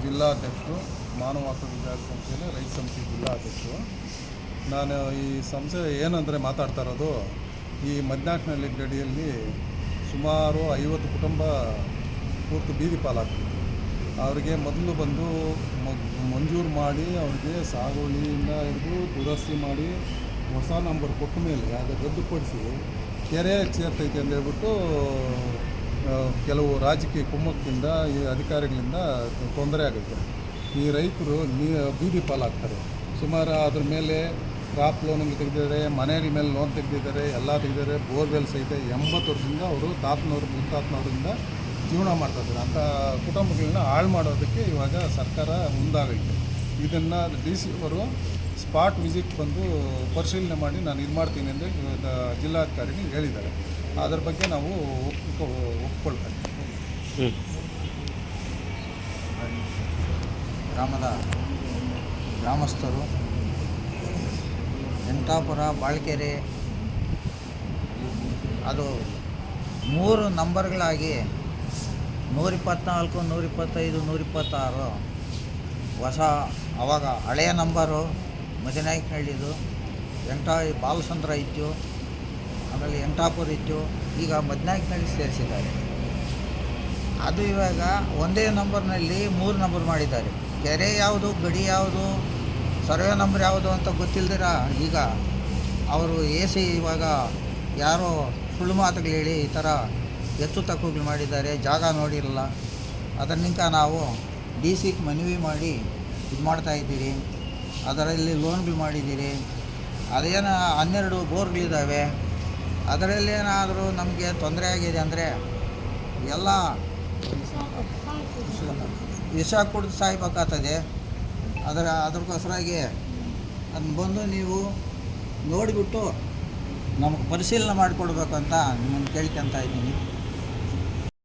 ಜಿಲ್ಲಾಧ್ಯಕ್ಷರು, ಮಾನವ ಹಕ್ಕು ವಿಚಾರ ಸಂಸ್ಥೆಯಲ್ಲಿ ರೈತ ಸಮಿತಿ ಜಿಲ್ಲಾಧ್ಯಕ್ಷರು. ನಾನು ಈ ಸಂಸ್ಥೆ ಏನಂದರೆ ಮಾತಾಡ್ತಾ ಇರೋದು, ಈ ಮದ್ನಾಕ್ನಹಳ್ಳಿ ಗಡಿಯಲ್ಲಿ ಸುಮಾರು 50 ಕುಟುಂಬ ಪೂರ್ತಿ ಬೀದಿ ಪಾಲಾಗ್ತಿದೆ. ಅವರಿಗೆ ಮೊದಲು ಬಂದು ಮಂಜೂರು ಮಾಡಿ ಅವ್ರಿಗೆ ಸಾಗುವಳಿಯಿಂದ ಹಿಡಿದು ದುರಸ್ತಿ ಮಾಡಿ ಹೊಸ ನಂಬರ್ ಕೊಟ್ಟ ಮೇಲೆ ಅದು ರದ್ದುಪಡಿಸಿ ಕೆರೆ ಸೇರ್ತೈತೆ ಅಂತ ಹೇಳ್ಬಿಟ್ಟು ಕೆಲವು ರಾಜಕೀಯ ಕುಮ್ಮಕ್ಕಿಂದ ಈ ಅಧಿಕಾರಿಗಳಿಂದ ತೊಂದರೆ ಆಗುತ್ತೆ. ಈ ರೈತರು ಬೀದಿ ಪಾಲಾಗ್ತಾರೆ. ಸುಮಾರು ಅದ್ರ ಮೇಲೆ ಕ್ರಾಪ್ ಲೋನಿಗೆ ತೆಗೆದಿದ್ದಾರೆ, ಮನೆಗಳ ಮೇಲೆ ಲೋನ್ ತೆಗೆದಿದ್ದಾರೆ, ಎಲ್ಲ ತೆಗೆದಿದ್ದಾರೆ. ಬೋರ್ವೆಲ್ ಸಹಿತ 80 ವರ್ಷದಿಂದ ಅವರು ಮುತ್ತಾತನವರಿಂದ ಜೀವನ ಮಾಡ್ತಾಯಿದ್ದಾರೆ. ಅಂಥ ಕುಟುಂಬಗಳನ್ನ ಹಾಳು ಮಾಡೋದಕ್ಕೆ ಇವಾಗ ಸರ್ಕಾರ ಮುಂದಾಗೈತೆ. ಇದನ್ನು DC ಅವರು ಸ್ಪಾಟ್ ವಿಸಿಟ್ ಬಂದು ಪರಿಶೀಲನೆ ಮಾಡಿ ನಾನು ಇದು ಮಾಡ್ತೀನಿ ಅಂದರೆ ಜಿಲ್ಲಾಧಿಕಾರಿಗಳು ಹೇಳಿದ್ದಾರೆ. ಅದರ ಬಗ್ಗೆ ನಾವು ಒಪ್ಕೊಳ್ತಾ ಇದ್ದೀವಿ. ಗ್ರಾಮದ ಗ್ರಾಮಸ್ಥರು ಎಂಟಾಪುರ, ಬಾಳ್ಕೆರೆ ಅದು 3 ನಂಬರ್ಗಳಾಗಿ 124, 125, 126 ಹೊಸ, ಆವಾಗ ಹಳೆಯ ನಂಬರು ಮದನಾಯಕನಹಳ್ಳಿದು, ಬಾಲಸಂದ್ರ ಇತ್ತು, ಆಮೇಲೆ ಎಂಟಾಪುರ ಇತ್ತು. ಈಗ ಮದನಾಯಕನಹಳ್ಳಿ ಸೇರಿಸಿದ್ದಾರೆ. ಅದು ಇವಾಗ ಒಂದೇ ನಂಬರ್ನಲ್ಲಿ 3 ನಂಬರ್ ಮಾಡಿದ್ದಾರೆ. ಕೆರೆ ಯಾವುದು, ಗಡಿ ಯಾವುದು, ಸರ್ವೆ ನಂಬರ್ ಯಾವುದು ಅಂತ ಗೊತ್ತಿಲ್ದಿರ ಈಗ ಅವರು ಇವಾಗ ಯಾರೋ ಸುಳ್ಳು ಮಾತುಗಳು ಹೇಳಿ ಈ ಥರ ಹೆಚ್ಚು ತಕ್ಕುಗಳು ಮಾಡಿದ್ದಾರೆ. ಜಾಗ ನೋಡಿರಲ್ಲ. ಅದನ್ನಿಂದ ನಾವು DCಗೆ ಮನವಿ ಮಾಡಿ ಇದು ಮಾಡ್ತಾಯಿದ್ದೀರಿ. ಅದರಲ್ಲಿ ಲೋನ್ಗಳು ಮಾಡಿದ್ದೀರಿ. ಅದೇನು 12 ಬೋರ್ಗಳಿದ್ದಾವೆ. ಅದರಲ್ಲೇನಾದರೂ ನಮಗೆ ತೊಂದರೆ ಆಗಿದೆ ಅಂದರೆ ಎಲ್ಲ ವಿಷ ಕುಡಿದು ಸಾಯ್ಬೇಕಾಗ್ತದೆ. ಅದಕ್ಕೋಸ್ಕರಾಗಿ ಅದನ್ನ ಬಂದು ನೀವು ನೋಡಿಬಿಟ್ಟು ನಮಗೆ ಪರಿಶೀಲನೆ ಮಾಡಿಕೊಡ್ಬೇಕು ಅಂತ ನಿಮ್ಮನ್ನು ಕೇಳ್ಕೊತಾ ಇದ್ದೀನಿ.